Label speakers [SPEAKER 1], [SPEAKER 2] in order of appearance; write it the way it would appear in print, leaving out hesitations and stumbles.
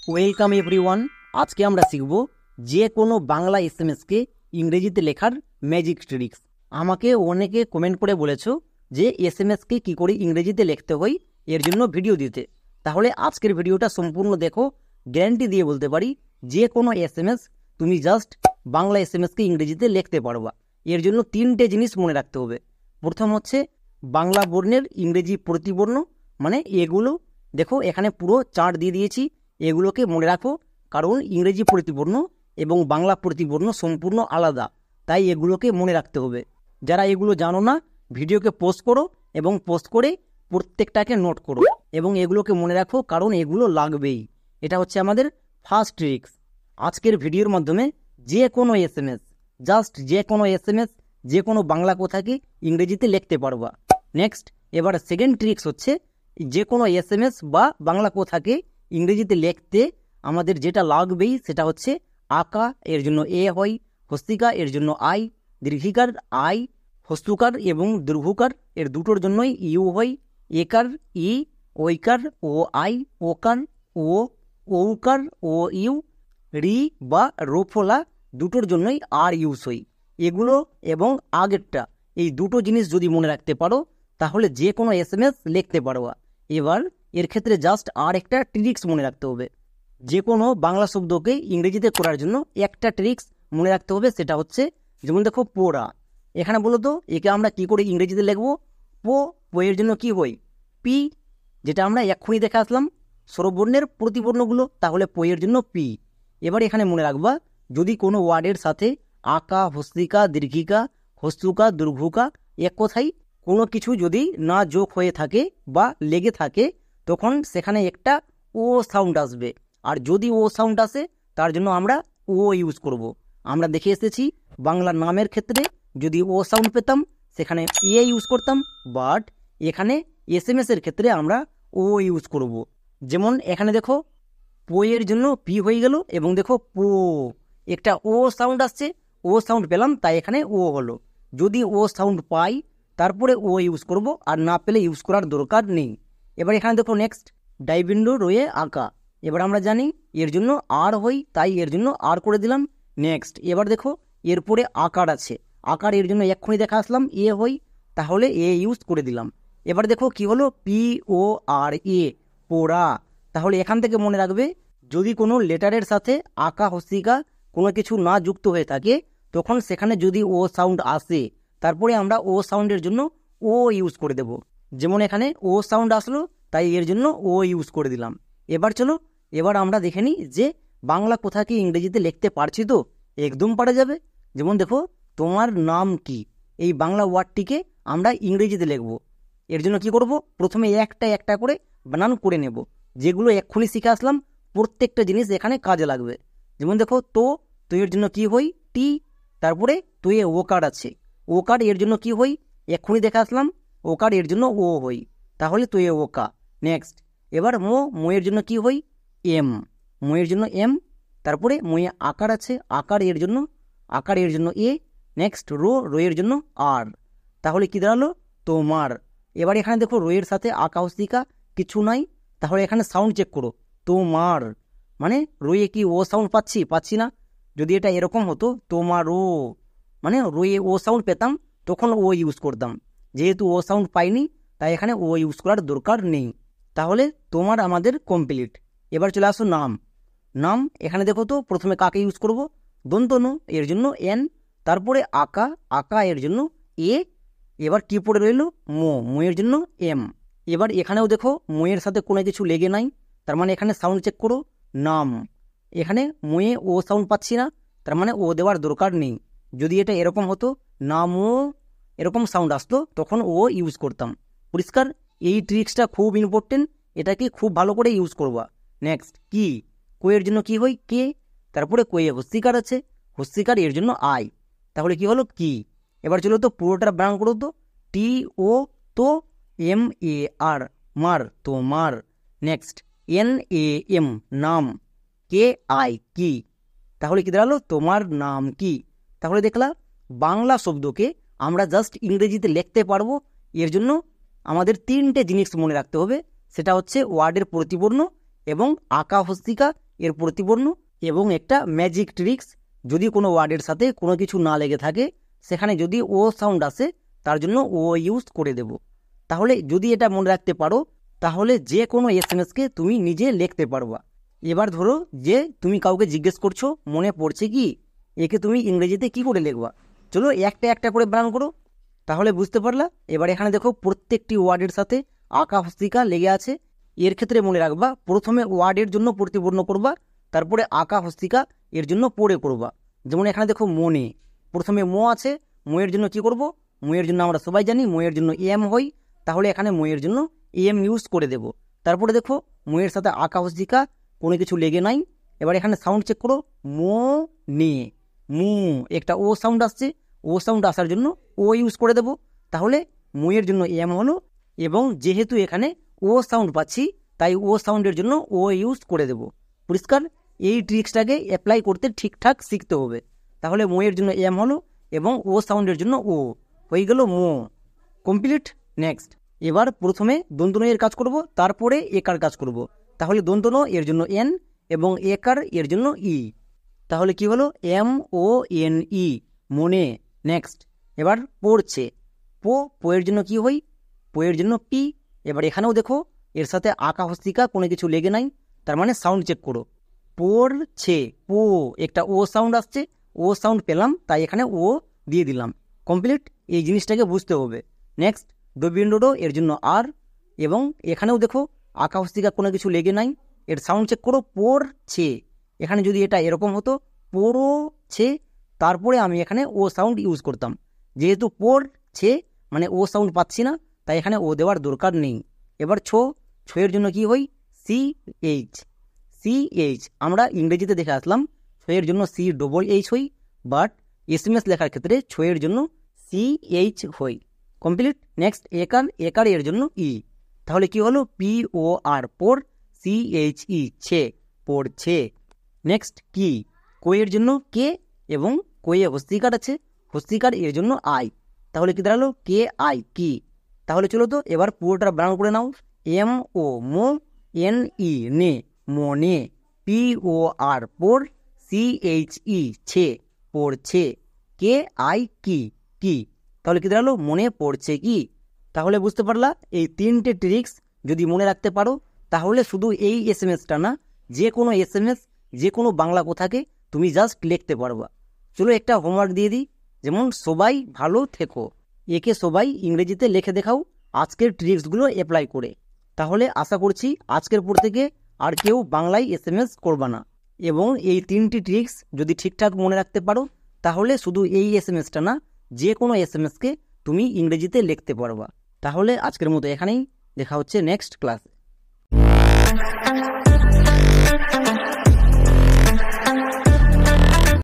[SPEAKER 1] Welcome everyone. আজকে আমরা শিখব যে কোনো বাংলা এসএমএসকে ইংরেজিতে লেখার ম্যাজিক ট্রিক্স। আমাকে অনেকে কমেন্ট করে বলেছো যে এসএমএসকে কী করে ইংরেজিতে লিখতে হয় এর জন্য ভিডিও দিতে। তাহলে আজকের ভিডিওটা সম্পূর্ণ দেখো। গ্যারান্টি দিয়ে বলতে পারি যে কোনো এসএমএস তুমি জাস্ট বাংলা এসএমএসকে ইংরেজিতে লিখতে পারবা। এর জন্য তিনটে জিনিস মনে রাখতে হবে। প্রথম হচ্ছে বাংলা বর্ণের ইংরেজি প্রতিবর্ণ, মানে এগুলো দেখো এখানে পুরো চার্ট দিয়ে দিয়েছি। এগুলোকে মনে রাখো, কারণ ইংরেজি প্রতিবর্ণ এবং বাংলা প্রতিবর্ণ সম্পূর্ণ আলাদা, তাই এগুলোকে মনে রাখতে হবে। যারা এগুলো জানো না, ভিডিওকে পোস্ট করো এবং পোস্ট করে প্রত্যেকটাকে নোট করো এবং এগুলোকে মনে রাখো, কারণ এগুলো লাগবেই। এটা হচ্ছে আমাদের ফার্স্ট ট্রিক্স। আজকের ভিডিওর মাধ্যমে যে কোনো এসএমএস, জাস্ট যে কোনো এসএমএস, যে কোনো বাংলা কথাকে ইংরেজিতে লিখতে পারবা। নেক্সট, এবার সেকেন্ড ট্রিক্স হচ্ছে যে কোনো এসএমএস বা বাংলা কথাকে ইংরেজিতে লিখতে আমাদের যেটা লাগবেই সেটা হচ্ছে আকা, এর জন্য এ হয়, হস্তিকা এর জন্য আই, দীর্ঘিকার আই, হস্তুকার এবং দীর্ঘকার এর দুটোর জন্যই ইউ হয়, একার ই, ঐকার ও আই, ওকার ও, ঔকার ও ইউ, রি বা রোফলা দুটোর জন্যই আর ইউজ হয়। এগুলো এবং আগেরটা, এই দুটো জিনিস যদি মনে রাখতে পারো তাহলে যে কোনো এসএমএস লিখতে পারবা। এবার এর ক্ষেত্রে জাস্ট আর একটা ট্রিক্স মনে রাখতে হবে। যে কোনো বাংলা শব্দকে ইংরেজিতে করার জন্য একটা ট্রিক্স মনে রাখতে হবে, সেটা হচ্ছে যেমন দেখো পোড়া। এখানে বলো তো একে আমরা কি করে ইংরেজিতে লিখবো? পো এর জন্য কি হয়? পি, যেটা আমরা এক্ষুনি দেখে আসলাম স্বরবর্ণের প্রতিবর্ণগুলো, তাহলে পো এর জন্য পি। এবার এখানে মনে রাখবা, যদি কোনো ওয়ার্ডের সাথে আকা, হস্তিকা, দীর্ঘিকা, হস্তুকা, দীর্ঘকা এক কথাই কোনো কিছু যদি না যোগ হয়ে থাকে বা লেগে থাকে, তখন সেখানে একটা ও সাউন্ড আসবে। আর যদি ও সাউন্ড আসে তার জন্য আমরা ও ইউজ করব। আমরা দেখে এসেছি বাংলা নামের ক্ষেত্রে যদি ও সাউন্ড পেতাম সেখানে এ ইউজ করতাম, বাট এখানে এসএমএস এর ক্ষেত্রে আমরা ও ইউজ করব। যেমন এখানে দেখো পো এর জন্য পি হয়ে গেল এবং দেখো পো, একটা ও সাউন্ড আসছে, ও সাউন্ড পেলাম তাই এখানে ও হলো। যদি ও সাউন্ড পাই তারপরে ও ইউজ করব, আর না পেলে ইউজ করার দরকার নেই। এবার এখানে দেখো নেক্সট, ডাইবিন্ডো রয়ে আঁকা। এবার আমরা জানি এর জন্য আর হই, তাই এর জন্য আর করে দিলাম। নেক্সট, এবার দেখো এরপরে আকার আছে, আকার এর জন্য এক্ষুনি দেখা আসলাম এ হই, তাহলে এ ইউজ করে দিলাম। এবার দেখো কি হলো, পি ও আর এ, পোড়া। তাহলে এখান থেকে মনে রাখবে, যদি কোনো লেটারের সাথে আকা, হস্তিকা কোনো কিছু না যুক্ত হয়ে থাকে তখন সেখানে যদি ও সাউন্ড আসে তারপরে আমরা ও সাউন্ডের জন্য ও ইউজ করে দেব। যেমন এখানে ও সাউন্ড আসলো তাই এর জন্য ও ইউজ করে দিলাম। এবার চলো, এবার আমরা দেখে নিই যে বাংলা কথাকে ইংরেজিতে লিখতে পারছি তো? একদম পারা যাবে। যেমন দেখো, তোমার নাম কি, এই বাংলা ওয়ার্ডটিকে আমরা ইংরেজিতে লিখব। এর জন্য কি করব, প্রথমে একটা একটা করে বানান করে নেব। যেগুলো এক্ষুনি শিখে আসলাম প্রত্যেকটা জিনিস এখানে কাজে লাগবে। যেমন দেখো তো এর জন্য কি হই? টি, তারপরে তো এ ওকার আছে, ওকার এর জন্য কি হই? এক্ষুনি দেখে আসলাম ওকার এর জন্য ও হই, তাহলে তো এ ওকা। নেক্সট, এবার মো এর জন্য কি হই? এম, মো এর জন্য এম, তারপরে মোয়ে আকার আছে, আকার এর জন্য এ। নেক্সট, রো এর জন্য আর, তাহলে কি দাঁড়ালো? তোমার। এবার এখানে দেখো রো এর সাথে আকা, হস্তিকা কিছু নাই, তাহলে এখানে সাউন্ড চেক করো, তোমার। মানে রোয়ে কি ও সাউন্ড পাচ্ছি না। যদি এটা এরকম হতো তোমারও, মানে রোয়ে ও সাউন্ড পেতাম তখন ও ইউজ করতাম। যেহেতু ও সাউন্ড পাইনি তাই এখানে ও ইউজ করার দরকার নেই। তাহলে তোমার আমাদের কমপ্লিট। এবার চলে আসো নাম। এখানে দেখো তো প্রথমে কাকে ইউজ করব? দন্তন এর জন্য এন, তারপরে আকা এর জন্য এ। এবার কি পড়ে রইল? মো এর জন্য এম। এবার এখানেও দেখো মোয়ের সাথে কোনো কিছু লেগে নাই, তার মানে এখানে সাউন্ড চেক করো, নাম। এখানে মোয়ে ও সাউন্ড পাচ্ছি না, তার মানে ও দেওয়ার দরকার নেই। যদি এটা এরকম হতো নামও, এরকম সাউন্ড আসতো তখন ও ইউজ করতাম। পরিষ্কার? এই ট্রিক্সটা খুব ইম্পর্টেন্ট, এটাকে খুব ভালো করে ইউজ করবা। নেক্সট, কি, কোয়ের জন্য কি হয়? কে, তারপরে কোয়ে হস্তিকার আছে, হস্তিকার এর জন্য আই, তাহলে কি হলো? কি। এবার চলো তো পুরোটা ব্রাং করো তো, টি ও তো এম এ আর, মার, তোমার। নেক্সট, এন এ এম, নাম, কে আই, কি, তাহলে কি দাঁড়ালো? তোমার নাম কি। তাহলে দেখলা বাংলা শব্দকে আমরা জাস্ট ইংরেজিতে লিখতে পারবো। এর জন্য আমাদের তিনটে জিনিস মনে রাখতে হবে, সেটা হচ্ছে ওয়ার্ডের প্রতিবর্ণ এবং আকা, হস্তিকা এর প্রতিবর্ণ এবং একটা ম্যাজিক ট্রিক্স। যদি কোনো ওয়ার্ডের সাথে কোনো কিছু না লেগে থাকে, সেখানে যদি ও সাউন্ড আসে, তার জন্য ও ইউজ করে দেব। তাহলে যদি এটা মনে রাখতে পারো, তাহলে যে কোনো এসএমএসকে তুমি নিজে লিখতে পারবা। এবার ধরো যে তুমি কাউকে জিজ্ঞেস করছো মনে পড়ছে কি, একে তুমি ইংরেজিতে কি করে লিখবা। চলো একটা একটা করে বানান করো, তাহলে বুঝতে পারলা। এবার এখানে দেখো প্রত্যেকটি ওয়ার্ডের সাথে আঁকা হস্তিকা লেগে আছে। এর ক্ষেত্রে মনে রাখবা, প্রথমে ওয়ার্ডের জন্য প্রতিবর্ণ করবা, তারপরে আঁকা হস্তিকা এর জন্য পড়ে করবা। যেমন এখানে দেখো মনে, প্রথমে মো আছে, মোয়ের জন্য কি করব, মোয়ের জন্য আমরা সবাই জানি মোয়ের জন্য এম হয়, তাহলে এখানে মোয়ের জন্য এম ইউজ করে দেব। তারপরে দেখো মোয়ের সাথে আঁকা হস্তিকা কোনো কিছু লেগে নাই। এবার এখানে সাউন্ড চেক করো, মো নে, মু একটা ও সাউন্ড আসছে, ও সাউন্ড আসার জন্য ও ইউজ করে দেব। তাহলে মুয়ের জন্য এম হলো, এবং যেহেতু এখানে ও সাউন্ড পাচ্ছি তাই ও সাউন্ডের জন্য ও ইউজ করে দেব। পরিষ্কার? এই ট্রিক্সটাকে অ্যাপ্লাই করতে ঠিকঠাক শিখতে হবে। তাহলে মুয়ের জন্য এম হলো এবং ও সাউন্ডের জন্য ও হয়ে গেল মো। কমপ্লিট। নেক্সট, এবার প্রথমে দন্তন এর কাজ করব, তারপরে একার কাজ করব। তাহলে দন্তন এর জন্য এন এবং একার এর জন্য ই। তাহলে কি হলো, এম ও এন ই, মনে। নেক্সট, এবার পড়ছে, পোয়ের জন্য কি হই, পোয়ের জন্য পি। এবার এখানেও দেখো এর সাথে আঁকা হস্তিকা কোনো কিছু লেগে নাই, তার মানে সাউন্ড চেক করো, পড়ছে, পো একটা ও সাউন্ড আসছে, ও সাউন্ড পেলাম তাই এখানে ও দিয়ে দিলাম। কমপ্লিট। এই জিনিসটাকে বুঝতে হবে। নেক্সট, ডোবিন্ডোডো এর জন্য আর, এবং এখানেও দেখো আঁকা হস্তিকা কোনো কিছু লেগে নাই, এর সাউন্ড চেক করো, পড়ছে। এখানে যদি এটা এরকম হতো পড়ছে, তারপরে আমি এখানে ও সাউন্ড ইউজ করতাম। যেহেতু পড়ছে মানে ও সাউন্ড পাচ্ছি না, তাই এখানে ও দেওয়ার দরকার নেই। এবার ছোয়ের জন্য কি হই, সি এইচ। আমরা ইংরেজিতে দেখে আসলাম ছোয়ের জন্য সি ডবল এইচ হই, বাট এসএমএস লেখার ক্ষেত্রে ছোয়ের জন্য সি এইচ হই। কমপ্লিট। নেক্সট, একার এর জন্য ই। তাহলে কি হলো, পি ও আর, পোর, সি এইচ ই, ছে, পড়ছে। নেক্সট, কি, কোয়ের জন্য কে এবং কোয়ে হস্তিকার আছে, হস্তিকার এর জন্য আই। তাহলে কি দাঁড়ালো, কে আই, কি। তাহলে চলো তো এবার পুরোটা বানান করে নাও, এম ও মো, এন ই নে, মনে, পি ও আর, পোর, সি এইচ ই, ছে, পড়ছে, কে আই, কি। তাহলে কি দাঁড়ালো, মনে পড়ছে কি। তাহলে বুঝতে পারলা, এই তিনটে ট্রিক্স যদি মনে রাখতে পারো, তাহলে শুধু এই এসএমএসটা না, যে কোনো এসএমএস, যে কোনো বাংলা কথাকে তুমি জাস্ট লিখতে পারবা। চলো একটা হোমওয়ার্ক দিয়ে দিই, যেমন সবাই ভালো থেকো, একে সবাই ইংরেজিতে লিখে দেখাও আজকের ট্রিক্সগুলো অ্যাপ্লাই করে। তাহলে আশা করছি আজকের পর থেকে আর কেউ বাংলায় এসএমএস করবা না। এবং এই তিনটি ট্রিক্স যদি ঠিকঠাক মনে রাখতে পারো, তাহলে শুধু এই এসএমএসটা না, যে কোনো এসএমএসকে তুমি ইংরেজিতে লিখতে পারবা। তাহলে আজকের মতো এখানেই, দেখা হচ্ছে নেক্সট ক্লাসে।